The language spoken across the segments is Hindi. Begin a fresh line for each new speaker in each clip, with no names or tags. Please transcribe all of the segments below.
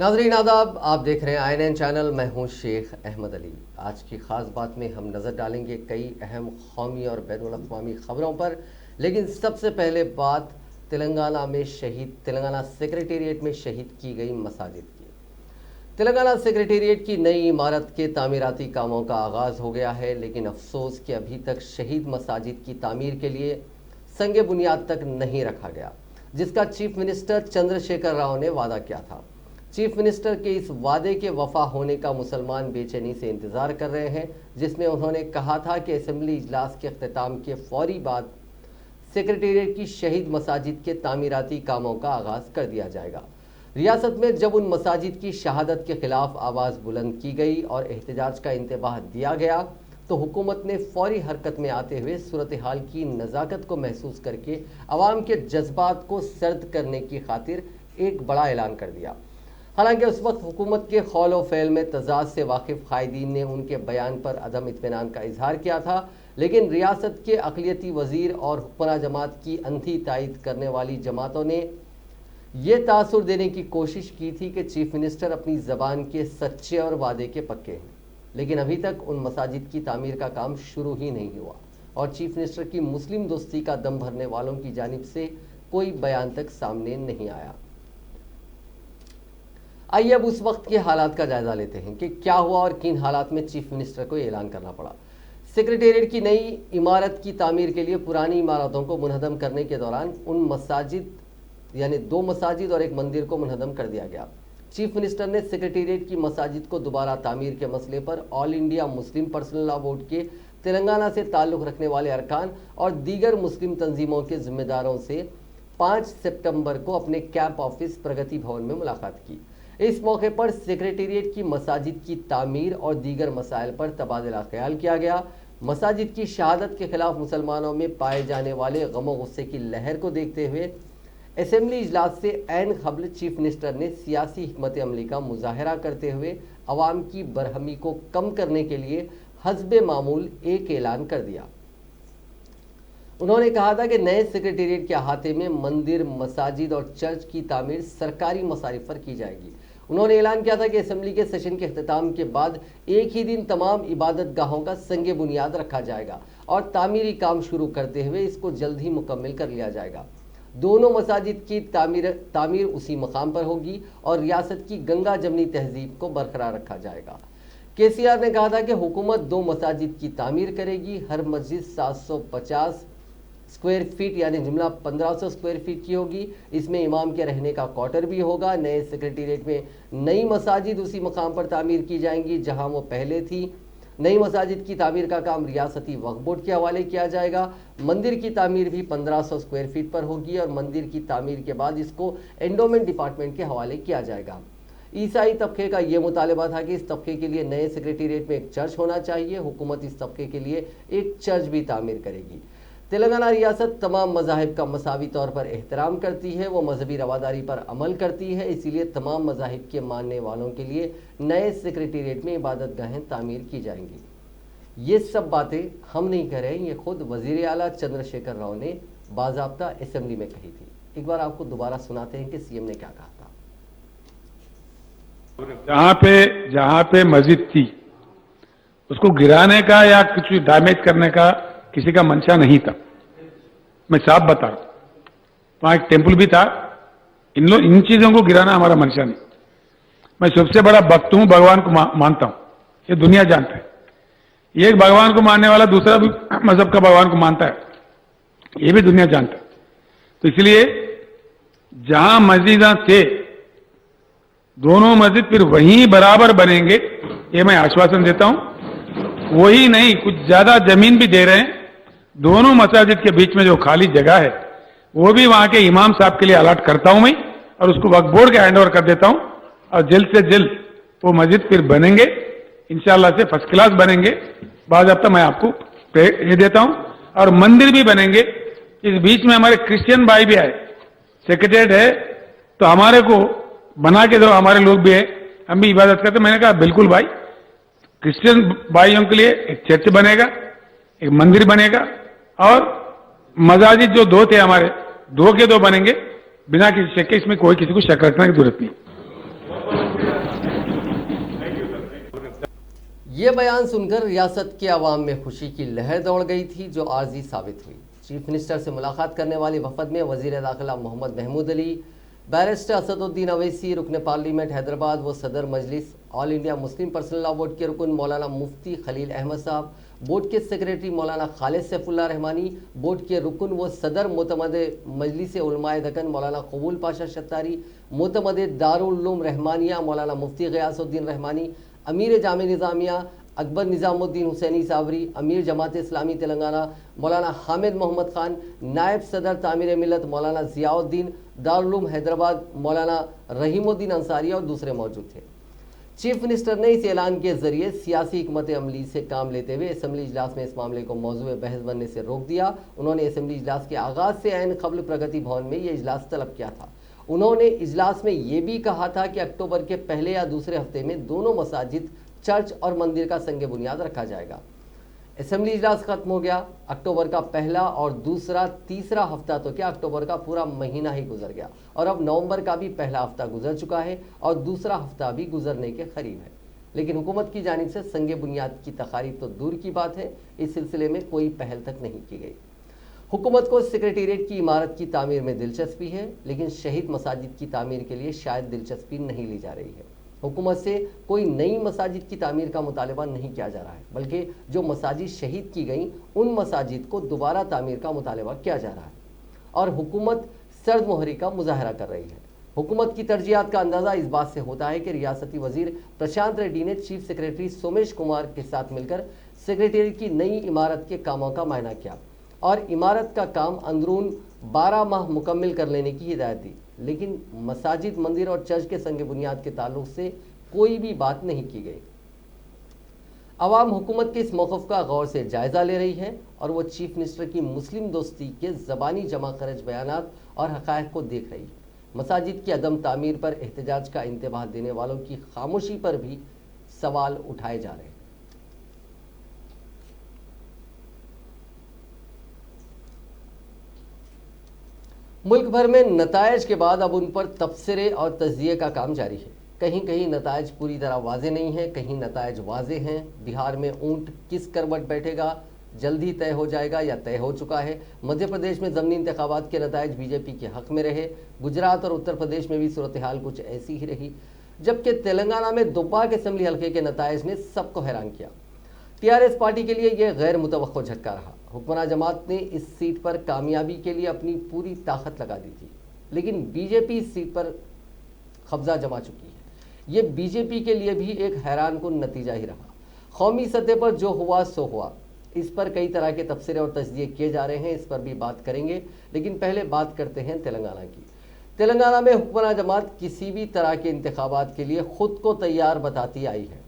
नाज़रीन आदाब, आप देख रहे हैं INN चैनल। मैं हूं शेख अहमद अली। आज की ख़ास बात में हम नज़र डालेंगे कई अहम कौमी और बैनुल अक़वामी ख़बरों पर, लेकिन सबसे पहले बात तेलंगाना सेक्रेटेरिएट में शहीद की गई मसाजिद की। तेलंगाना सेक्रेटेरिएट की नई इमारत के तामीराती कामों का आगाज़ हो गया है, लेकिन अफसोस कि अभी तक शहीद मसाजिद की तामीर के लिए संगे बुनियाद तक नहीं रखा गया, जिसका चीफ मिनिस्टर चंद्रशेखर राव ने वादा किया था। चीफ मिनिस्टर के इस वादे के वफा होने का मुसलमान बेचैनी से इंतज़ार कर रहे हैं, जिसमें उन्होंने कहा था कि असेंबली इजलास के अख्ताम के फौरी बाद सेक्रेटेरिएट की शहीद मसाजिद के तामीराती कामों का आगाज़ कर दिया जाएगा। रियासत में जब उन मसाजिद की शहादत के खिलाफ आवाज़ बुलंद की गई और एहतजाज का इंतबाह दिया गया, तो हुकूमत ने फौरी हरकत में आते हुए सूरत हाल की नज़ाकत को महसूस करके अवाम के जज्बात को सर्द करने की खातिर एक बड़ा ऐलान कर दिया। हालांकि उस वक्त हुकूमत के खौल व फ़ैल में तजाद से वाकिफ़ कायदीन ने उनके बयान पर अदम इत्मीनान का इजहार किया था, लेकिन रियासत के अक़लियती वज़ीर और हुक्मरान जमात की अंधी तायद करने वाली जमातों ने यह तासुर देने की कोशिश की थी कि चीफ मिनिस्टर अपनी ज़बान के सच्चे और वादे के पक्के हैं, लेकिन अभी तक उन मसाजिद की तामीर का काम शुरू ही नहीं हुआ और चीफ मिनिस्टर की मुस्लिम दोस्ती का दम भरने वालों की जानिब से कोई बयान तक सामने नहीं आया। आइए अब उस वक्त के हालात का जायजा लेते हैं कि क्या हुआ और किन हालात में चीफ मिनिस्टर को ऐलान करना पड़ा। सेक्रेटेरिएट की नई इमारत की तामीर के लिए पुरानी इमारतों को मुनहदम करने के दौरान उन मसाजिद यानी 2 मसाजिद और एक मंदिर को मुनहदम कर दिया गया। चीफ मिनिस्टर ने सेक्रेटेरिएट की मसाजिद को दोबारा तामीर के मसले पर all India Muslim Personal Law Board के तेलंगाना से ताल्लुक़ रखने वाले अरकान और दीगर मुस्लिम तंजीमों के जिम्मेदारों से 5 सितंबर को अपने कैंप ऑफिस प्रगति भवन में मुलाकात की। इस मौके पर सेक्रेटेरिएट की मसाजिद की तामीर और दीगर मसाइल पर तबादला ख्याल किया गया। मसाजिद की शहादत के खिलाफ मुसलमानों में पाए जाने वाले गम गुस्से की लहर को देखते हुए असेंबली इजलास से ऐन क़ब्ल चीफ मिनिस्टर ने सियासी हिकमत अमली का मुजाहरा करते हुए अवाम की बरहमी को कम करने के लिए हस्बे मामूल एक ऐलान कर दिया। उन्होंने कहा था कि नए सेक्रेटेरिएट के अहाते में मंदिर, मसाजिद और चर्च की तामीर सरकारी मसारिफ पर की जाएगी। उन्होंने ऐलान किया था कि असेंबली के सेशन के अख्ताम के बाद एक ही दिन तमाम इबादत गाहों का संगे बुनियाद रखा जाएगा और तामीरी काम शुरू करते हुए इसको जल्द ही मुकम्मल कर लिया जाएगा। दोनों मसाजिद की तामीर उसी मकाम पर होगी और रियासत की गंगा जमनी तहजीब को बरकरार रखा जाएगा। KCR ने कहा था कि हुकूमत 2 मसाजिद की तामीर करेगी। हर मस्जिद 750 स्क्वायर फीट यानी जुमला 1500 स्क्वायर फीट की होगी। इसमें इमाम के रहने का क्वार्टर भी होगा। नए सेक्रेटेरिएट में नई मसाजिद उसी मकाम पर तामीर की जाएंगी जहां वो पहले थी। नई मसाजिद की तामीर का काम रियासती वक्फ बोर्ड के हवाले किया जाएगा। मंदिर की तामीर भी 1500 स्क्वायर फीट पर होगी और मंदिर की तामीर के बाद इसको एंडोमेंट डिपार्टमेंट के हवाले किया जाएगा। ईसाई तबके का ये मुतालबा था कि इस तबके के लिए नए सेक्रेटेरिएट में एक चर्च होना चाहिए। हुकूमत इस तबके के लिए एक चर्च भी तामीर करेगी। तेलंगाना रियासत तमाम मज़ाहिब का मसावी तौर पर एहतराम करती है, वो मजहबी रवादारी पर अमल करती है, इसीलिए तमाम मज़ाहिब के मानने वालों के लिए नए सेक्रेटेरिएट में इबादत गाहें तामीर की जाएंगी। ये सब बातें हम नहीं कह रहे हैं, ये खुद वज़ीर आला चंद्रशेखर राव ने बाज़ाब्ता असेंबली में कही थी। एक बार आपको दोबारा सुनाते हैं कि CM ने क्या कहा था।
जहां पे मस्जिद थी उसको गिराने का या कुछ डैमेज करने का किसी का मंशा नहीं था। मैं साफ बता रहा हूं, वहां एक टेंपल भी था। इन चीजों को गिराना हमारा मंशा नहीं। मैं सबसे बड़ा भक्त हूं, भगवान को मानता हूं, ये दुनिया जानता है। एक भगवान को मानने वाला दूसरा भी मजहब का भगवान को मानता है, ये भी दुनिया जानता है। तो इसलिए जहां मस्जिद थे दोनों मस्जिद फिर वहीं बराबर बनेंगे, ये मैं आश्वासन देता हूं। वही नहीं, कुछ ज्यादा जमीन भी दे रहे हैं। दोनों मसाजिद के बीच में जो खाली जगह है वो भी वहां के इमाम साहब के लिए अलॉट करता हूं मैं और उसको वक्फ बोर्ड के हैंडओवर कर देता हूं और जल्द से जल्द वो मस्जिद फिर बनेंगे, इंशाअल्लाह से फर्स्ट क्लास बनेंगे। बाज़ाब्ता मैं आपको ये देता हूं और मंदिर भी बनेंगे। इस बीच में हमारे क्रिश्चियन भाई भी आए, सेक्रेटेरिएट है तो हमारे को बना के दो, हमारे लोग भी है, हम भी इबादत करते। मैंने कहा बिल्कुल भाई, क्रिश्चियन भाइयों के लिए एक चर्च बनेगा, एक मंदिर बनेगा और मसाजिद जो 2 थे हमारे 2 के 2 बनेंगे, बिना किसी शक के। इसमें कोई किसी को शक रखने की जरूरत नहीं।
ये बयान सुनकर रियासत के अवाम में खुशी की लहर दौड़ गई थी, जो आर्जी साबित हुई। चीफ मिनिस्टर से मुलाकात करने वाली वफद में वजीर दाखिला मोहम्मद महमूद अली, बैरिस्टर असदुद्दीन अवैसी, रुकन पार्लियामेंट हैदराबाद व सदर Majlis All India Muslim Personal Law Board के रुकन मौलाना मुफ्ती खलील अहमद साहब, बोर्ड के सेक्रेटरी मौलाना खालिद सैफुल्लाह रहमानी, बोर्ड के रुकन व सदर मोतमद मजलिस उलमाए दक्कन मौलाना कबूल पाशा शत्तारी, मोतमद दारुल उलूम रहमानिया मौलाना मुफ्ती गयासुद्दीन रहमानी, अमीर जामे निज़ामिया अकबर निज़ामुद्दीन हुसैनी सावरी, अमीर जमात इस्लामी तेलंगाना मौलाना हामिद मोहम्मद खान, नायब सदर तामीर मिलत मौलाना ज़ियाउद्दीन, दारुल उलूम हैदराबाद मौलाना रहीमुद्दीन अंसारी और दूसरे मौजूद थे। चीफ मिनिस्टर ने इस ऐलान के जरिए सियासी हिकमत अमली से काम लेते हुए असेंबली इजलास में इस मामले को मौजूद बहस बनने से रोक दिया। उन्होंने असेंबली इजलास के आगाज से ऐन कबल प्रगति भवन में ये इजलास तलब किया था। उन्होंने इजलास में ये भी कहा था कि अक्टूबर के पहले या दूसरे हफ्ते में दोनों मसाजिद, चर्च और मंदिर का संग बुनियाद रखा जाएगा। असेंबली इजलास खत्म हो गया। अक्टूबर का पहला और दूसरा तीसरा हफ्ता तो क्या, अक्टूबर का पूरा महीना ही गुजर गया और अब नवंबर का भी पहला हफ्ता गुजर चुका है और दूसरा हफ्ता भी गुजरने के करीब है। लेकिन हुकूमत की जानिब से संग बुनियाद की तकारीब तो दूर की बात है, इस सिलसिले में कोई पहल तक नहीं की गई। हुकूमत को सेक्रेटेरिएट की इमारत की तामीर में दिलचस्पी है, लेकिन शहीद मसाजिद की तामीर के लिए शायद दिलचस्पी नहीं ली जा रही है। हुकूमत से कोई नई मसाजिद की तामीर का मुतालबा नहीं किया जा रहा है, बल्कि जो मसाजिद शहीद की गई उन मसाजिद को दोबारा तामीर का मुतालबा किया जा रहा है और हुकूमत सर्द मोहरी का मुजाहरा कर रही है। हुकूमत की तरजीहात का अंदाज़ा इस बात से होता है कि रियासती वजीर प्रशांत रेड्डी ने चीफ सेक्रेटरी सोमेश कुमार के साथ मिलकर सेक्रेटेरिएट की नई इमारत के कामों का मायना किया और इमारत का काम अंदरून 12 माह मुकम्मल कर लेने की हिदायत दी। लेकिन मसाजिद, मंदिर और चर्च के संग बुनियाद के ताल्लुक से कोई भी बात नहीं की गई। अवाम हुकूमत के इस मौक़िफ़ का गौर से जायज़ा ले रही है और वो चीफ मिनिस्टर की मुस्लिम दोस्ती के ज़बानी जमा खरज बयानात और हक़ाइक़ को देख रही है। मसाजिद की अदम तामीर पर एहतजाज का इंतबाह देने वालों की खामोशी पर भी सवाल उठाए जा रहे हैं। मुल्क भर में नतायज के बाद अब उन पर तबसरे और तज्जिए का काम जारी है। कहीं कहीं नतायज पूरी तरह वाजे नहीं है, कहीं नतायज वाजे हैं। बिहार में ऊंट किस करवट बैठेगा, जल्दी तय हो जाएगा या तय हो चुका है। मध्य प्रदेश में ज़मीनी इंतखाबात के नतायज बीजेपी के हक में रहे। गुजरात और उत्तर प्रदेश में भी सूरत हाल कुछ ऐसी ही रही, जबकि तेलंगाना में दुब्बाक असेंबली हल्के के नतायज ने सबको हैरान किया। टीआरएस पार्टी के लिए यह गैर मुतवक्को झटका रहा। हुक्मरान जमात ने इस सीट पर कामयाबी के लिए अपनी पूरी ताकत लगा दी थी, लेकिन बीजेपी इस सीट पर कब्जा जमा चुकी है। ये बीजेपी के लिए भी एक हैरान कुन नतीजा ही रहा। कौमी सतह पर जो हुआ सो हुआ, इस पर कई तरह के तबसरे और तजज़िये किए जा रहे हैं, इस पर भी बात करेंगे। लेकिन पहले बात करते हैं तेलंगाना की। तेलंगाना में हुक्मरान जमात किसी भी तरह के इंतखाबात के लिए खुद को तैयार बताती आई है।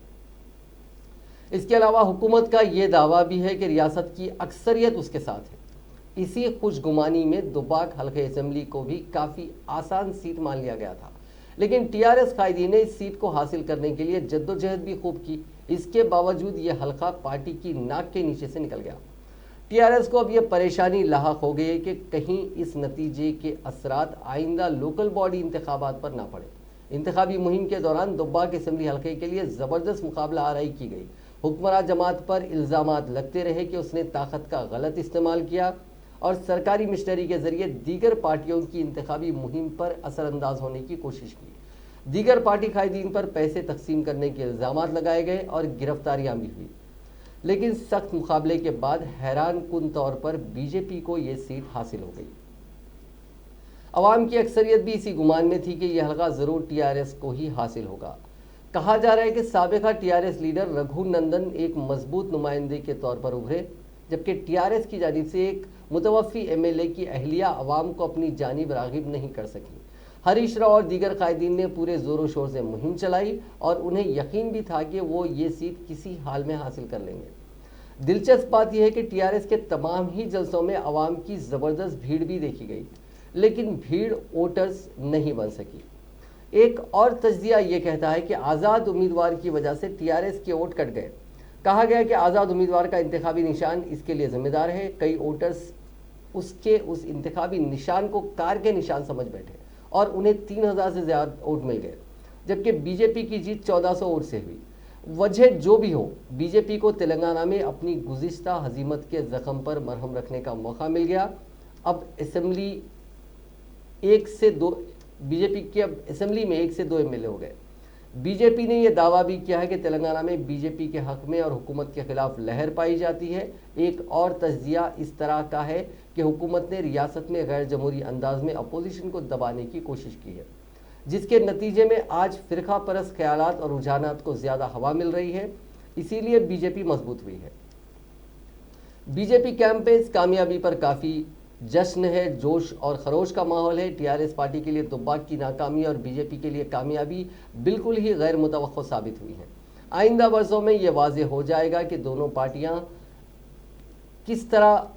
इसके अलावा हुकूमत का ये दावा भी है कि रियासत की अक्सरियत उसके साथ है। इसी खुशगुमानी में दुब्बाक हल्के असेंबली को भी काफ़ी आसान सीट मान लिया गया था, लेकिन टीआरएस कायदी ने इस सीट को हासिल करने के लिए जद्दोजहद भी खूब की। इसके बावजूद ये हल्का पार्टी की नाक के नीचे से निकल गया। टीआरएस को अब यह परेशानी लाहक हो गई है कि कहीं इस नतीजे के असरात आइंदा लोकल बॉडी इंतखाबात पर ना पड़े। इंतखाबी मुहिम के दौरान दुब्बाक असेंबली हल्के के लिए ज़बरदस्त मुकाबला आराई की गई। हुक्मरान जमात पर इल्ज़ामात लगते रहे कि उसने ताकत का गलत इस्तेमाल किया और सरकारी मिशनरी के जरिए दीगर पार्टियों की इंतखाबी मुहिम पर असरअंदाज होने की कोशिश की। दीगर पार्टी कायदीन पर पैसे तकसीम करने के इल्ज़ामात लगाए गए और गिरफ्तारियां भी हुई। लेकिन सख्त मुकाबले के बाद हैरान कुन तौर पर बीजेपी को ये सीट हासिल हो गई। अवाम की अक्सरियत भी इसी गुमान में थी कि यह हल्का ज़रूर टीआरएस को ही हासिल होगा। कहा जा रहा है कि साबिका टीआरएस लीडर रघुनंदन एक मजबूत नुमाइंदे के तौर पर उभरे, जबकि टीआरएस की जानिब से एक मुतवफ़ी एमएलए की अहलिया अवाम को अपनी जानिब राग़िब नहीं कर सकी। हरीश राव और दीगर कायदीन ने पूरे ज़ोरों शोर से मुहिम चलाई और उन्हें यकीन भी था कि वो ये सीट किसी हाल में हासिल कर लेंगे। दिलचस्प बात यह है कि टीआरएस के तमाम ही जलसों में अवाम की ज़बरदस्त भीड़ भी देखी गई, लेकिन भीड़ वोटर्स नहीं बन सकी। एक और तज्जिया ये कहता है कि आज़ाद उम्मीदवार की वजह से टीआरएस के वोट कट गए। कहा गया कि आज़ाद उम्मीदवार का इंतखाबी निशान इसके लिए जिम्मेदार है। कई वोटर्स उसके उस इंतखाबी निशान को कार के निशान समझ बैठे और उन्हें 3000 से ज़्यादा वोट मिल गए, जबकि बीजेपी की जीत 1400 वोट से हुई। वजह जो भी हो, बीजेपी को तेलंगाना में अपनी गुज़िश्ता हजीमत के जख्म पर मरहम रखने का मौका मिल गया। अब असेंबली बीजेपी की अब असेंबली में 1 से 2 एमएलए हो गए। बीजेपी ने यह दावा भी किया है कि तेलंगाना में बीजेपी के हक में और हुकूमत के खिलाफ लहर पाई जाती है। एक और तज्जिया इस तरह का है कि हुकूमत ने रियासत में गैर जमहूरी अंदाज में अपोजिशन को दबाने की कोशिश की है, जिसके नतीजे में आज फिरका परस्त ख्यालात और रुझानात को ज़्यादा हवा मिल रही है। इसीलिए बीजेपी मजबूत हुई है। बीजेपी कैंप पे इस कामयाबी पर काफ़ी जश्न है, जोश और खरोश का माहौल है। टीआरएस पार्टी के लिए दुब्बाक की नाकामी और बीजेपी के लिए कामयाबी बिल्कुल ही गैर मुतवक्को साबित हुई है। आइंदा वर्षों में यह वाज़ेह हो जाएगा कि दोनों पार्टियां किस तरह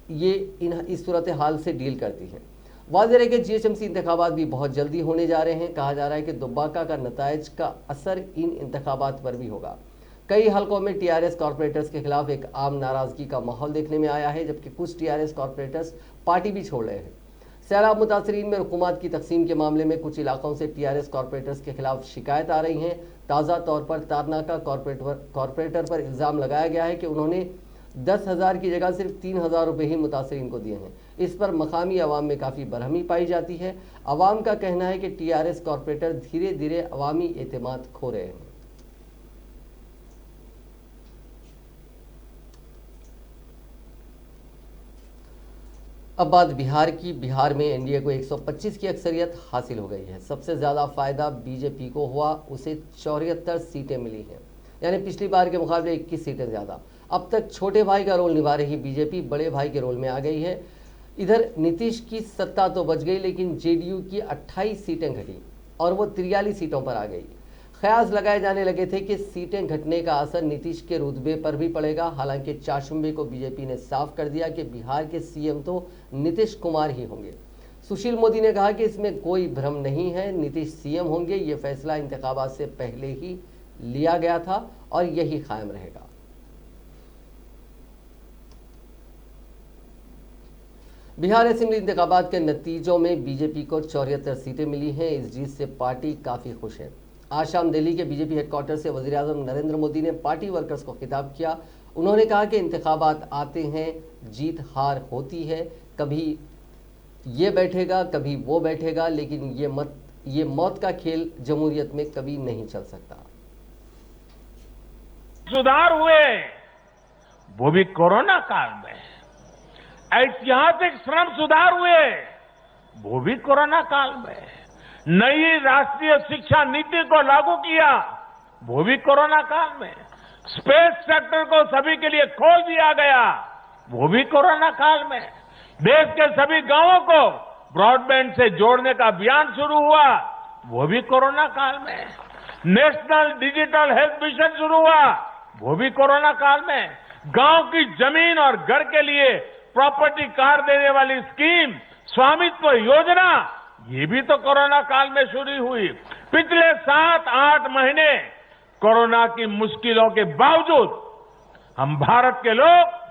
इस सूरत हाल से डील करती हैं। वाज़ेह है कि जीएचएमसी इंतखाबात भी बहुत जल्दी होने जा रहे हैं। कहा जा रहा है कि दुब्बाका का नताइज का असर इन इंतखाबात पर भी होगा। कई हलकों में टीआरएस कॉर्पोरेटर्स के खिलाफ एक आम नाराजगी का माहौल देखने में आया है, जबकि कुछ टीआरएस कॉर्पोरेटर्स पार्टी भी छोड़ रहे हैं। सैलाब मुतासरीन में हुकूमत की तकसीम के मामले में कुछ इलाकों से टीआरएस कॉर्पोरेटर्स के खिलाफ शिकायत आ रही हैं। ताज़ा तौर पर तारनाका कॉर्पोरेटर पर इल्ज़ाम लगाया गया है कि उन्होंने 10,000 की जगह सिर्फ 3,000 रुपये ही मुतासरीन को दिए हैं। इस पर मकामी अवाम में काफ़ी बरहमी पाई जाती है। अवाम का कहना है कि टीआरएस कॉर्पोरेटर धीरे धीरे अवामी एतमाद खो रहे हैं। अब बात बिहार की। बिहार में एनडीए को 125 की अक्सरियत हासिल हो गई है। सबसे ज़्यादा फ़ायदा बीजेपी को हुआ, उसे 74 सीटें मिली हैं, यानी पिछली बार के मुकाबले 21 सीटें ज़्यादा। अब तक छोटे भाई का रोल निभा रही बीजेपी बड़े भाई के रोल में आ गई है। इधर नीतीश की सत्ता तो बच गई, लेकिन जेडीयू की 28 सीटें घटी और वो 43 सीटों पर आ गई। ख्यास लगाए जाने लगे थे कि सीटें घटने का असर नीतीश के रुतबे पर भी पड़ेगा। हालांकि चाशुम्बे को बीजेपी ने साफ कर दिया कि बिहार के सीएम तो नीतीश कुमार ही होंगे। सुशील मोदी ने कहा कि इसमें कोई भ्रम नहीं है, नीतीश सीएम होंगे। ये फैसला इंतखाबात से पहले ही लिया गया था और यही कायम रहेगा। बिहार असेंबली इंतखाबात के नतीजों में बीजेपी को 74 सीटें मिली हैं। इस जीत से पार्टी काफ़ी खुश है। आज शाम दिल्ली के बीजेपी हेडक्वार्टर से वज़ीर-ए-आज़म नरेंद्र मोदी ने पार्टी वर्कर्स को खिताब किया। उन्होंने कहा कि इंतखाबात आते हैं, जीत हार होती है, कभी ये बैठेगा कभी वो बैठेगा, लेकिन ये मौत का खेल जमहूरियत में कभी नहीं चल सकता।
सुधार हुए वो भी कोरोना काल में, ऐतिहासिक श्रम सुधार हुए वो भी कोरोना काल में, नई राष्ट्रीय शिक्षा नीति को लागू किया वो भी कोरोना काल में, स्पेस सेक्टर को सभी के लिए खोल दिया गया वो भी कोरोना काल में, देश के सभी गांवों को ब्रॉडबैंड से जोड़ने का अभियान शुरू हुआ वो भी कोरोना काल में, नेशनल डिजिटल हेल्थ मिशन शुरू हुआ वो भी कोरोना काल में, गांव की जमीन और घर के लिए प्रॉपर्टी कार्ड देने वाली स्कीम, स्वामित्व योजना, ये भी तो कोरोना काल में शुरू हुई। पिछले 7-8 महीने कोरोना की मुश्किलों के बावजूद हम भारत के लोग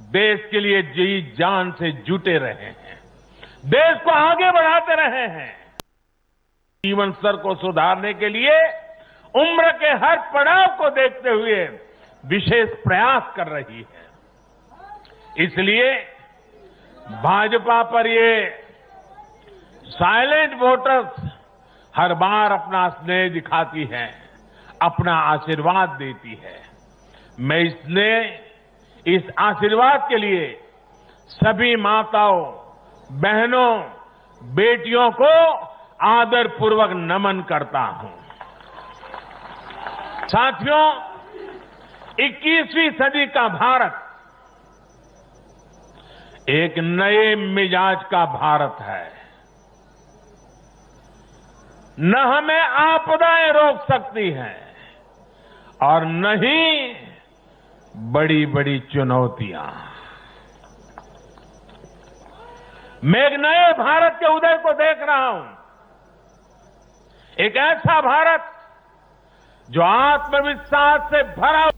देश के लिए जी जान से जुटे रहे हैं, देश को आगे बढ़ाते रहे हैं। जीवन स्तर को सुधारने के लिए उम्र के हर पड़ाव को देखते हुए विशेष प्रयास कर रही है। इसलिए भाजपा पर ये साइलेंट वोटर्स हर बार अपना स्नेह दिखाती है, अपना आशीर्वाद देती है। मैं इस आशीर्वाद के लिए सभी माताओं, बहनों, बेटियों को आदरपूर्वक नमन करता हूं। साथियों, 21वीं सदी का भारत एक नए मिजाज का भारत है। न हमें आपदाएं रोक सकती हैं और न ही बड़ी बड़ी चुनौतियां। मैं एक नए भारत के उदय को देख रहा हूं, एक ऐसा भारत जो आत्मविश्वास से भरा।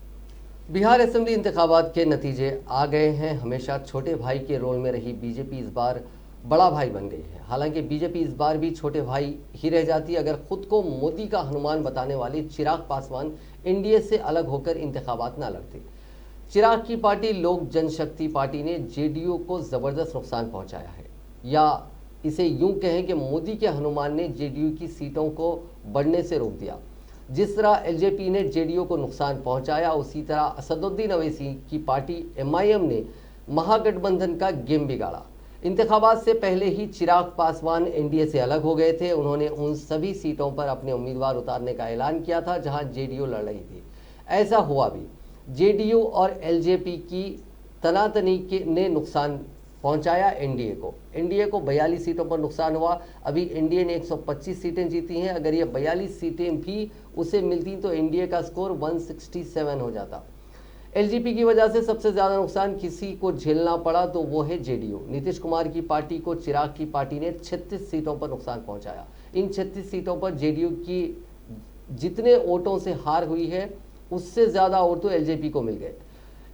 बिहार असेंबली इंतखाबात के नतीजे आ गए हैं। हमेशा छोटे भाई के रोल में रही बीजेपी इस बार बड़ा भाई बन गई है। हालांकि बीजेपी इस बार भी छोटे भाई ही रह जाती अगर खुद को मोदी का हनुमान बताने वाले चिराग पासवान एनडीए से अलग होकर इंतखाबात न लड़ते। चिराग की पार्टी लोक जनशक्ति पार्टी ने जेडीयू को जबरदस्त नुकसान पहुंचाया है, या इसे यूं कहें कि मोदी के हनुमान ने जेडीयू की सीटों को बढ़ने से रोक दिया। जिस तरह एलजेपी ने जेडीयू को नुकसान पहुंचाया, उसी तरह असदुद्दीन अवैसी की पार्टी एमआईएम ने महागठबंधन का गेम बिगाड़ा। इंतखाबात से पहले ही चिराग पासवान एनडीए से अलग हो गए थे। उन्होंने उन सभी सीटों पर अपने उम्मीदवार उतारने का ऐलान किया था जहां जेडीयू लड़ रही थी। ऐसा हुआ भी। जेडीयू और एलजेपी की तनातनी ने नुकसान पहुंचाया एनडीए को। एनडीए को 42 सीटों पर नुकसान हुआ। अभी एनडीए ने 125 सीटें जीती हैं। अगर ये 42 सीटें भी उसे मिलती तो एनडीए का स्कोर 167 हो जाता। एलजेपी की वजह से सबसे ज्यादा नुकसान किसी को झेलना पड़ा तो वो है जेडीयू। नीतीश कुमार की पार्टी को चिराग की पार्टी ने 36 सीटों पर नुकसान पहुंचाया। इन 36 सीटों पर जेडीयू की जितने वोटों से हार हुई है उससे ज्यादा वोट तो एलजेपी को मिल गए।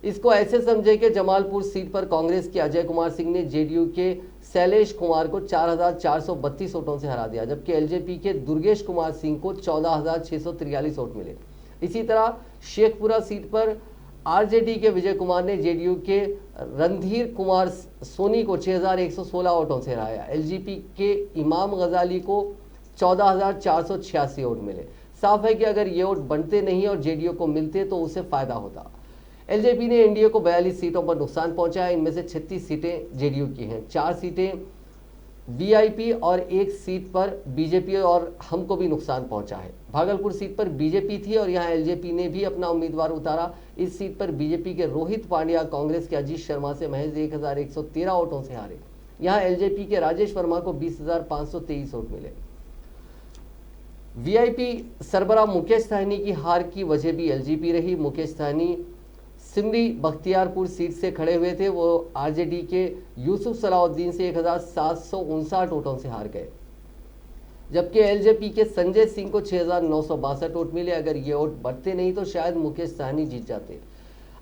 इसको ऐसे समझे कि जमालपुर सीट पर कांग्रेस के अजय कुमार सिंह ने जेडीयू के शैलेश कुमार को 4,432 वोटों से हरा दिया, जबकि एलजेपी के दुर्गेश कुमार सिंह को 14,643 वोट मिले। इसी तरह शेखपुरा सीट पर आरजेडी के विजय कुमार ने जेडीयू के रणधीर कुमार सोनी को 6,116 वोटों से हराया। एलजेपी के इमाम गजाली को 14,486 वोट मिले। साफ है कि अगर ये वोट बनते नहीं और जेडीयू को मिलते तो उसे फायदा होता। एलजेपी ने एनडीए को 42 सीटों पर नुकसान पहुंचाया। इनमें से 36 सीटें जेडीयू की हैं, 4 सीटें वीआईपी और 1 सीट पर बीजेपी और हमको भी नुकसान पहुंचा है। भागलपुर सीट पर बीजेपी थी और यहां एलजेपी ने भी अपना उम्मीदवार उतारा। इस सीट पर बीजेपी के रोहित पांड्या कांग्रेस के अजीत शर्मा से महज 1,113 वोटों से हारे। यहां एलजेपी के राजेश वर्मा को 20,523 वोट मिले। वीआईपी सरबराह मुकेश सहनी की हार की वजह भी एलजेपी रही। मुकेश सहनी सिमरी बख्तियारपुर सीट से खड़े हुए थे। वो आरजेडी के यूसुफ सलाउद्दीन से 1,759 वोटों से हार गए, जबकि एलजेपी के संजय सिंह को 6,962 वोट मिले। अगर ये वोट बढ़ते नहीं तो शायद मुकेश सहनी जीत जाते।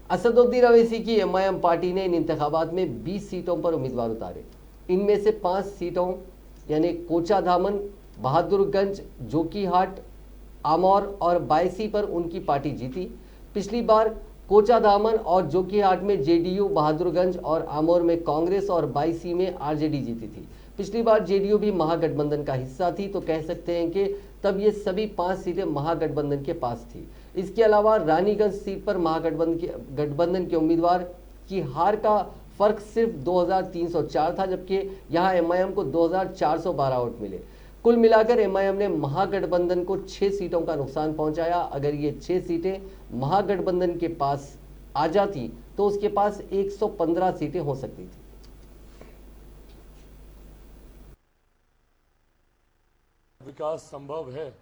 असदुद्दीन अवैसी की एमआईएम पार्टी ने इन इंतखाबात में 20 सीटों पर उम्मीदवार उतारे। इनमें से 5 सीटों यानी कोचाधामन, बहादुरगंज, जोकीहाट, आमौर और बायसी पर उनकी पार्टी जीती। पिछली बार कोचाधामन और जोकीहाट में जेडीयू, बहादुरगंज और आमौर में कांग्रेस और बायसी में आरजेडी जीती थी। पिछली बार जेडीयू भी महागठबंधन का हिस्सा थी, तो कह सकते हैं कि तब ये सभी 5 सीटें महागठबंधन के पास थी। इसके अलावा रानीगंज सीट पर महागठबंधन के उम्मीदवार की हार का फर्क सिर्फ 2,304 था, जबकि यहाँ एमआईएम को 2,412 वोट मिले। कुल मिलाकर एमआईएम ने महागठबंधन को 6 सीटों का नुकसान पहुंचाया। अगर ये 6 सीटें महागठबंधन के पास आ जाती तो उसके पास 115 सीटें हो सकती थी।
विकास संभव है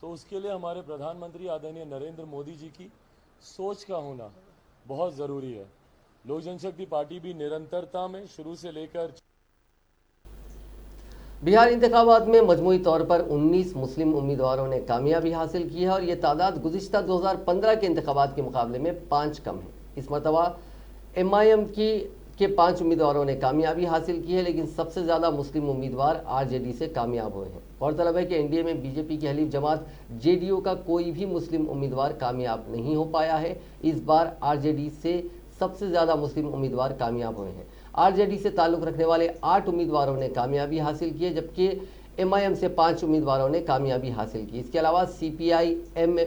तो उसके लिए हमारे प्रधानमंत्री आदरणीय नरेंद्र मोदी जी की सोच का होना बहुत जरूरी है। लोक जनशक्ति पार्टी भी निरंतरता में शुरू से लेकर
बिहार इंतखाबात में मजमूई तौर पर 19 मुस्लिम उम्मीदवारों ने कामयाबी हासिल की है और ये तादाद गुज़िश्ता 2015 के इंतखाबात के मुकाबले में 5 कम है। इस मरतबा एमआईएम के 5 उम्मीदवारों ने कामयाबी हासिल की है, लेकिन सबसे ज़्यादा मुस्लिम उम्मीदवार आरजेडी से कामयाब हुए हैं। गौरतलब है कि एनडीए में बीजेपी की हलीफ जमात जेडीयू का कोई भी मुस्लिम उम्मीदवार कामयाब नहीं हो पाया है। इस बार आरजेडी से सबसे ज़्यादा मुस्लिम उम्मीदवार कामयाब हुए हैं। आरजेडी से ताल्लुक़ रखने वाले 8 उम्मीदवारों ने कामयाबी हासिल की है, जबकि एमआईएम से 5 उम्मीदवारों ने कामयाबी हासिल की। इसके अलावा सीपीआईएम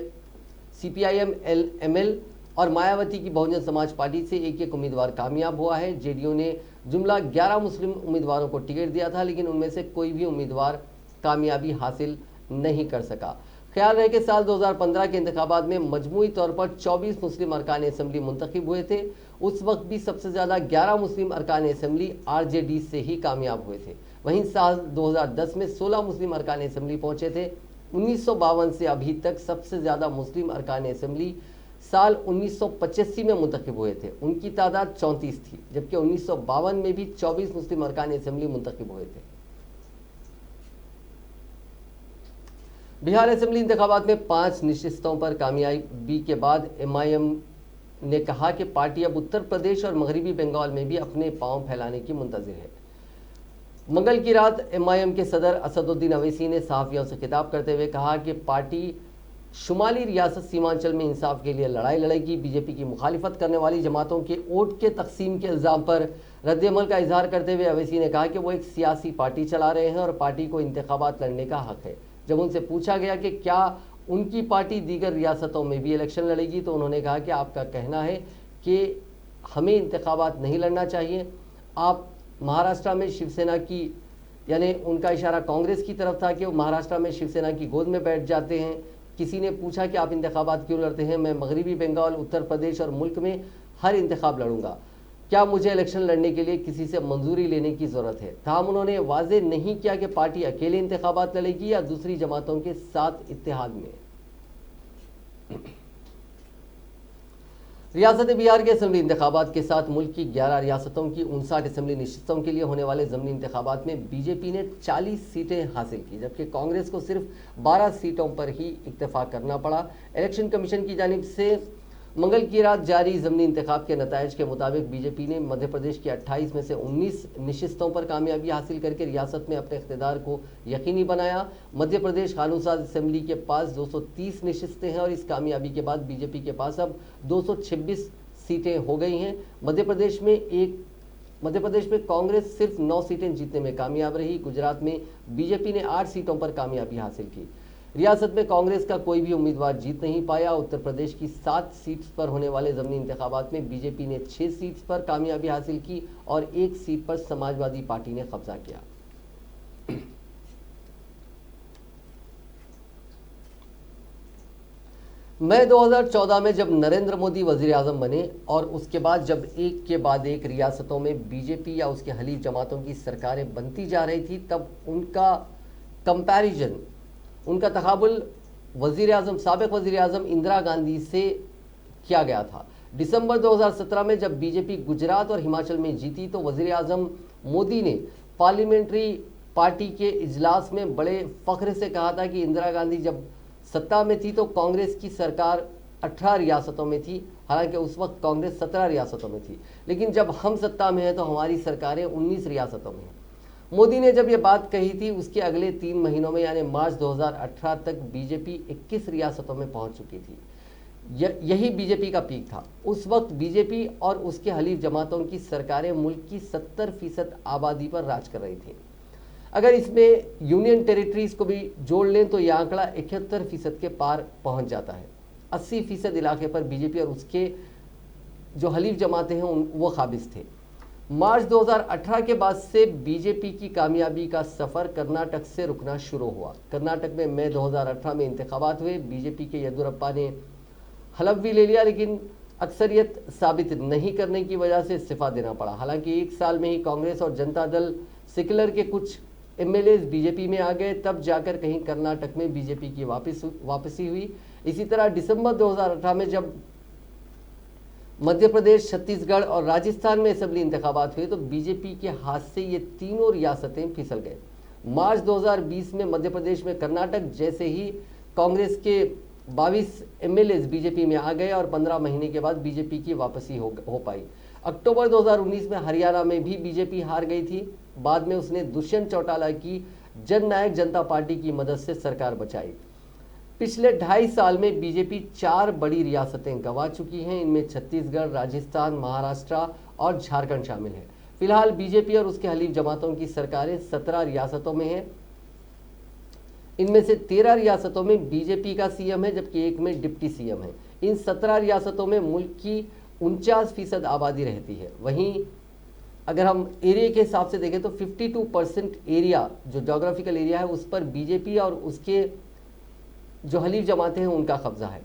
एमएल और मायावती की बहुजन समाज पार्टी से एक उम्मीदवार कामयाब हुआ है। जेडीयू ने जुमला 11 मुस्लिम उम्मीदवारों को टिकट दिया था, लेकिन उनमें से कोई भी उम्मीदवार कामयाबी हासिल नहीं कर सका। ख्याल रहे कि साल 2015 के इंतखाबात में मजमूई तौर पर 24 मुस्लिम अरकान असम्बली मुंतखब हुए थे। उस वक्त भी सबसे ज़्यादा 11 मुस्लिम अरकान असम्बली आरजेडी से ही कामयाब हुए थे। वहीं साल 2010 में 16 मुस्लिम अरकान असम्बली पहुंचे थे। 1952 से अभी तक सबसे ज़्यादा मुस्लिम अरकान असम्बली साल 1985 में मुंतखब हुए थे, उनकी तादाद 34 थी, जबकि 1952 में भी 24 मुस्लिम अरकान असम्बली मुंतखब हुए थे। बिहार असेंबली इंतखाबात में 5 नशिस्तों पर कामयाबी के बाद एमआईएम ने कहा कि पार्टी अब उत्तर प्रदेश और मगरबी बंगाल में भी अपने पांव फैलाने की मुंतज़िर है। मंगल की रात एमआईएम के सदर असदुद्दीन अवैसी ने सहाफियों से खिताब करते हुए कहा कि पार्टी शुमाली रियासत सीमांचल में इंसाफ के लिए लड़ाई लड़ेगी। बीजेपी की मुखालिफत करने वाली जमातों के वोट के तकसीम के इल्ज़ाम पर रद्द-ए-अमल का इजहार करते हुए अवैसी ने कहा कि वो एक सियासी पार्टी चला रहे हैं और पार्टी को इंतखाबात लड़ने का हक है। जब उनसे पूछा गया कि क्या उनकी पार्टी दीगर रियासतों में भी इलेक्शन लड़ेगी तो उन्होंने कहा कि आपका कहना है कि हमें इंतखाबात नहीं लड़ना चाहिए। आप महाराष्ट्र में शिवसेना की, यानी उनका इशारा कांग्रेस की तरफ था कि वो महाराष्ट्र में शिवसेना की गोद में बैठ जाते हैं। किसी ने पूछा कि आप इंतखाबात क्यों लड़ते हैं? मैं मगरबी बंगाल, उत्तर प्रदेश और मुल्क में हर इंतखाब लड़ूंगा। क्या मुझे इलेक्शन लड़ने के लिए किसी से मंजूरी लेने की ज़रूरत है? ताहम उन्होंने वाजे नहीं किया कि पार्टी अकेले इंतखाबात लड़ेगी या दूसरी जमातों के साथ इत्तेहाद में। रियासत बिहार के असेंबली इंतखाबात के साथ मुल्क की 11 रियासतों की 59 असेंबली नशिस्तों के लिए होने वाले ज़मीनी इंतखाबात में बीजेपी ने 40 सीटें हासिल की, जबकि कांग्रेस को सिर्फ 12 सीटों पर ही इत्तेफाक करना पड़ा। इलेक्शन कमीशन की जानिब से मंगल की रात जारी ज़मीनी इंतखाब के नताइज के मुताबिक बीजेपी ने मध्य प्रदेश की 28 में से 19 नशिस्तों पर कामयाबी हासिल करके रियासत में अपने इख्तिदार को यकीनी बनाया। मध्य प्रदेश कानून-साज असेंबली के पास 230 नशिस्तें हैं और इस कामयाबी के बाद बीजेपी के पास अब 226 सीटें हो गई हैं। मध्य प्रदेश में कांग्रेस सिर्फ 9 सीटें जीतने में कामयाब रही। गुजरात में बीजेपी ने 8 सीटों पर कामयाबी हासिल की। रियासत में कांग्रेस का कोई भी उम्मीदवार जीत नहीं पाया। उत्तर प्रदेश की 7 सीट्स पर होने वाले ज़मीनी इंतखाबात में बीजेपी ने 6 सीट्स पर कामयाबी हासिल की और 1 सीट पर समाजवादी पार्टी ने कब्जा किया। मई 2014 में जब नरेंद्र मोदी वजीर आजम बने और उसके बाद जब एक के बाद एक रियासतों में बीजेपी या उसके हलीफ जमातों की सरकारें बनती जा रही थी, तब उनका कंपैरिजन, उनका तकाबुल साबिक वजीर आजम इंदिरा गांधी से किया गया था। दिसंबर 2017 में जब बीजेपी गुजरात और हिमाचल में जीती तो वजीर आजम मोदी ने पार्लियामेंट्री पार्टी के इजलास में बड़े फख्र से कहा था कि इंदिरा गांधी जब सत्ता में थी तो कांग्रेस की सरकार 18 रियासतों में थी, हालांकि उस वक्त कांग्रेस 17 रियासतों में थी, लेकिन जब हम सत्ता में हैं तो हमारी सरकारें 19 रियासतों में हैं। मोदी ने जब ये बात कही थी उसके अगले 3 महीनों में यानी मार्च 2018 तक बीजेपी 21 रियासतों में पहुंच चुकी थी। यही बीजेपी का पीक था। उस वक्त बीजेपी और उसके हलीफ जमातों की सरकारें मुल्क की 70% आबादी पर राज कर रही थी। अगर इसमें यूनियन टेरिटरीज को भी जोड़ लें तो यह आंकड़ा 71% के पार पहुंच जाता है। 80% इलाके पर बीजेपी और उसके जो हलीफ जमातें हैं वो काबिज थे। मार्च 2018 के बाद से बीजेपी की कामयाबी का सफ़र कर्नाटक से रुकना शुरू हुआ। कर्नाटक में मई 2018 में इंतखाबात हुए। बीजेपी के येदियुरप्पा ने हलफ भी ले लिया, लेकिन अक्सरियत साबित नहीं करने की वजह से इस्तीफा देना पड़ा। हालांकि 1 साल में ही कांग्रेस और जनता दल सेक्युलर के कुछ एमएलएज बीजेपी में आ गए, तब जाकर कहीं कर्नाटक में बीजेपी की वापसी हुई। इसी तरह दिसंबर 2018 में जब मध्य प्रदेश, छत्तीसगढ़ और राजस्थान में असेंबली इंतखाबात हुए तो बीजेपी के हाथ से ये तीनों रियासतें फिसल गए। मार्च 2020 में मध्य प्रदेश में कर्नाटक जैसे ही कांग्रेस के 22 एमएलएज बीजेपी में आ गए और 15 महीने के बाद बीजेपी की वापसी हो पाई। अक्टूबर 2019 में हरियाणा में भी बीजेपी हार गई थी। बाद में उसने दुष्यंत चौटाला की जननायक जनता पार्टी की मदद से सरकार बचाई। पिछले 2.5 साल में बीजेपी 4 बड़ी रियासतें गंवा चुकी हैं। इनमें छत्तीसगढ़, राजस्थान, महाराष्ट्र और झारखंड शामिल है। फिलहाल बीजेपी और उसके हलीफ जमातों की सरकारें 17 रियासतों में हैं। इनमें से 13 रियासतों में बीजेपी का सीएम है, जबकि एक में डिप्टी सीएम है। इन 17 रियासतों में मुल्क की 49% आबादी रहती है। वहीं अगर हम एरिया के हिसाब से देखें तो 52% एरिया, जो जोग्राफिकल एरिया है, उस पर बीजेपी और उसके जो हलीफ जमातें हैं उनका कब्जा है।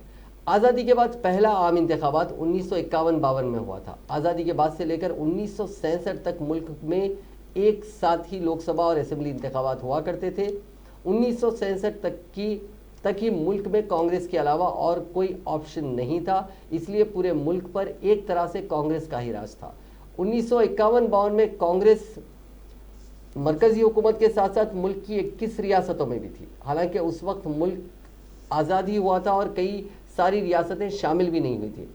आज़ादी के बाद पहला आम इंतखाबात 1951-52 में हुआ था। आज़ादी के बाद से लेकर 1967 तक मुल्क में एक साथ ही लोकसभा और असेंबली इंतखाबात हुआ करते थे। 1967 तक ही मुल्क में कांग्रेस के अलावा और कोई ऑप्शन नहीं था, इसलिए पूरे मुल्क पर एक तरह से कांग्रेस का ही राज था। 1951-52 में कांग्रेस मरकजी हुकूमत के साथ साथ मुल्क की 21 रियासतों में भी थी। हालांकि उस वक्त मुल्क आज़ादी हुआ था और कई सारी रियासतें शामिल भी नहीं हुई थी।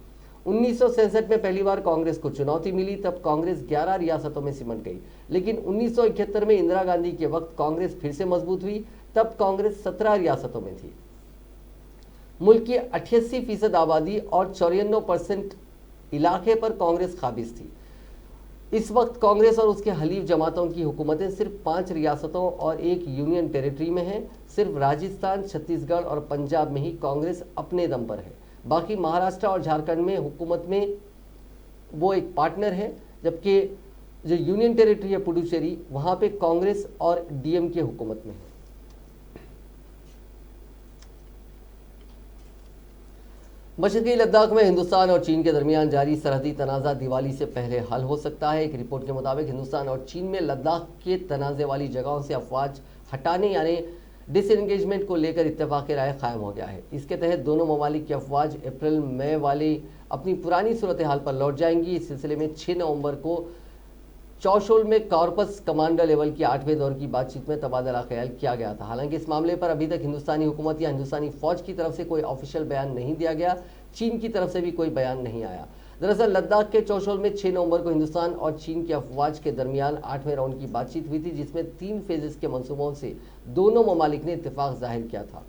1967 में पहली बार कांग्रेस को चुनौती मिली, तब कांग्रेस 11 रियासतों में सिमट गई। लेकिन 1971 में इंदिरा गांधी के वक्त कांग्रेस फिर से मजबूत हुई, तब कांग्रेस 17 रियासतों में थी। मुल्क की 88% आबादी और 94% इलाके पर कांग्रेस काबिज थी। इस वक्त कांग्रेस और उसके हलीफ जमातों की हुकूमतें सिर्फ 5 रियासतों और एक यूनियन टेरिटरी में हैं। सिर्फ राजस्थान, छत्तीसगढ़ और पंजाब में ही कांग्रेस अपने दम पर है। बाकी महाराष्ट्र और झारखंड में हुकूमत में वो एक पार्टनर है, जबकि जो यूनियन टेरिटरी है पुडुचेरी, वहां पे कांग्रेस और डीएमके हुकूमत में है। मशरकी लद्दाख में हिंदुस्तान और चीन के दरमियान जारी सरहदी तनाज़ा दिवाली से पहले हल हो सकता है। एक रिपोर्ट के मुताबिक हिंदुस्तान और चीन में लद्दाख के तनाज़े वाली जगहों से अफवाज हटाने यानी डिसएंगेजमेंट को लेकर इत्तेफाक राय कायम हो गया है। इसके तहत दोनों ममालिक की अफवाज अप्रैल मई वाली अपनी पुरानी सूरत हाल पर लौट जाएंगी। इस सिलसिले में 6 नवंबर को चौशोल में कॉर्पस कमांडर लेवल की 8वें दौर की बातचीत में तबादला ख्याल किया गया था। हालांकि इस मामले पर अभी तक हिंदुस्तानी हुकूमत या हिंदुस्तानी फौज की तरफ से कोई ऑफिशियल बयान नहीं दिया गया। चीन की तरफ से भी कोई बयान नहीं आया। दरअसल लद्दाख के चौशोल में 6 नवंबर को हिंदुस्तान और चीन की अफवाज के दरमियान 8वें राउंड की बातचीत हुई थी, जिसमें 3 फेजेस के मंसूबों से दोनों ममालिक ने इत्तेफाक जाहिर किया था।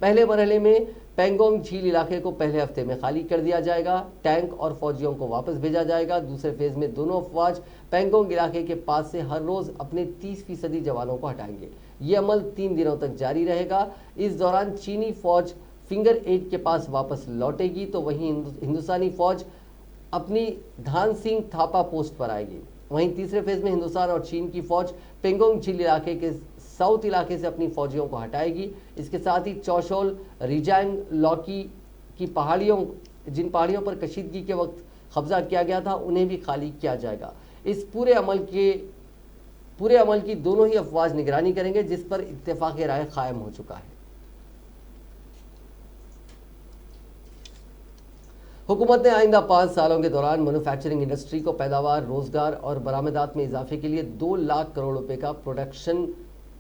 पहले मरहले में पेंगोंग झील इलाके को पहले हफ्ते में खाली कर दिया जाएगा, टैंक और फौजियों को वापस भेजा जाएगा। दूसरे फेज में दोनों अफवाज पेंगोंग इलाके के पास से हर रोज अपने 30% जवानों को हटाएंगे। ये अमल 3 दिनों तक जारी रहेगा। इस दौरान चीनी फौज फिंगर 8 के पास वापस लौटेगी, तो वहीं हिंदुस्तानी फौज अपनी धान सिंह थापा पोस्ट पर आएगी। वहीं तीसरे फेज में हिंदुस्तान और चीन की फौज पेंगोंग झील इलाके के साउथ इलाके से अपनी फौजियों को हटाएगी। इसके साथ ही चौशोल, रिजांग, लौकी की पहाड़ियों, जिन पहाड़ियों पर कशीदगी के वक्त कब्जा किया गया था, उन्हें भी खाली किया जाएगा। इस पूरे अमल की दोनों ही अफवाज निगरानी करेंगे, जिस पर इत्तेफाक राय कायम हो चुका है। हुकूमत ने आइंदा 5 सालों के दौरान मैन्युफैक्चरिंग इंडस्ट्री को पैदावार, रोजगार और बरामदात में इजाफे के लिए 2 लाख करोड़ रुपए का प्रोडक्शन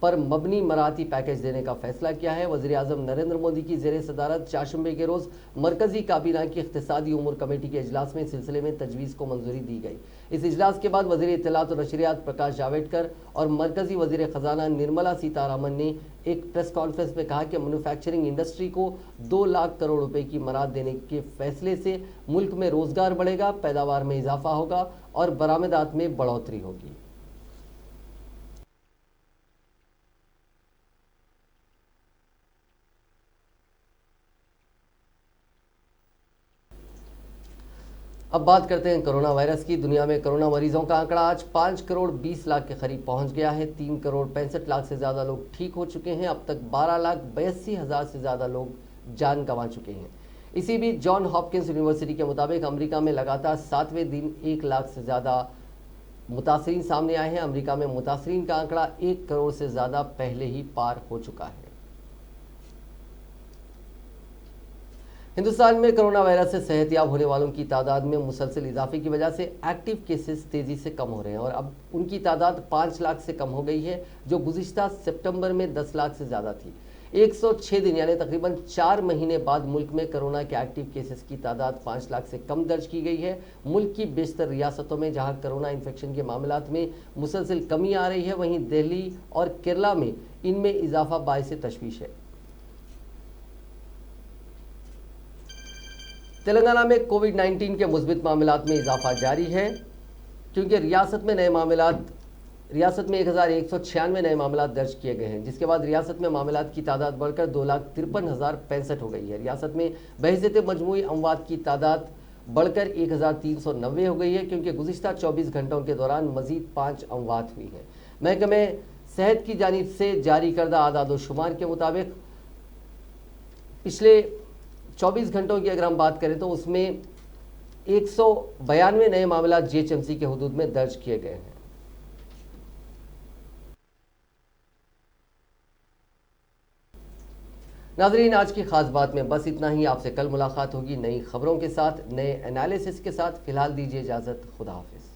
पर मबनी मराठी पैकेज देने का फैसला किया है। वज़ीर आज़म नरेंद्र मोदी की ज़ेर सदारत चारशंबे के रोज़ मरकजी काबीना की इख्तिसादी उमूर कमेटी के इजलास में इस सिलसिले में तजवीज़ को मंजूरी दी गई। इस इजलास के बाद वज़ीर इत्तलात और नशरियात प्रकाश जावड़ेकर और मरकजी वज़ीर ख़जाना निर्मला सीतारामन ने एक प्रेस कॉन्फ्रेंस में कहा कि मैन्युफैक्चरिंग इंडस्ट्री को 2 लाख करोड़ रुपए की मराद देने के फैसले से मुल्क में रोजगार बढ़ेगा, पैदावार में इजाफा होगा और बरामदात में बढ़ोतरी होगी। अब बात करते हैं कोरोना वायरस की। दुनिया में कोरोना मरीजों का आंकड़ा आज 5 करोड़ 20 लाख के करीब पहुंच गया है। 3 करोड़ 65 लाख से ज़्यादा लोग ठीक हो चुके हैं। अब तक 12 लाख 82 हज़ार से ज़्यादा लोग जान गंवा चुके हैं। इसी बीच जॉन हॉपकिंस यूनिवर्सिटी के मुताबिक अमेरिका में लगातार 7वें दिन 1 लाख से ज़्यादा मुतासरीन सामने आए हैं। अमेरिका में मुतासरीन का आंकड़ा 1 करोड़ से ज़्यादा पहले ही पार हो चुका है। हिंदुस्तान में कोरोना वायरस से सेहतयाब होने वालों की तादाद में मुसलसल इजाफे की वजह से एक्टिव केसेस तेजी से कम हो रहे हैं और अब उनकी तादाद 5 लाख से कम हो गई है, जो गुज़िश्ता सितंबर में 10 लाख से ज़्यादा थी। 106 दिन यानी तकरीबन 4 महीने बाद मुल्क में कोरोना के एक्टिव केसेस की तादाद 5 लाख से कम दर्ज की गई है। मुल्क की बेशतर रियासतों में जहां कोरोना इन्फेक्शन के मामलात में मुसलसल कमी आ रही है, वहीं दिल्ली और केरला में इनमें इजाफा बाइस तशवीश है। तेलंगाना में कोविड-19 के मुस्बित मामलात में इजाफा जारी है, क्योंककि रियासत में 1196 नए मामलात दर्ज किए गए हैं, जिसके बाद रियासत में मामलात की तादाद बढ़कर 2,53,065 हो गई है। रियासत में बहज़त मजमूई अमवात की तादाद बढ़कर 1,390 हो गई है, क्योंकि गुज़िश्ता 24 घंटों के दौरान मजीद 5 अमवात हुई हैं। महकमे सेहत की जानिब से जारी करदा आदाद-ओ-शुमार के मुताबिक पिछले 24 घंटों की अगर हम बात करें तो उसमें 192 नए मामला जीएचएमसी के हुदूद में दर्ज किए गए हैं। नाज़रीन, आज की खास बात में बस इतना ही। आपसे कल मुलाकात होगी नई खबरों के साथ, नए एनालिसिस के साथ। फिलहाल दीजिए इजाज़त। खुदा हाफिज़।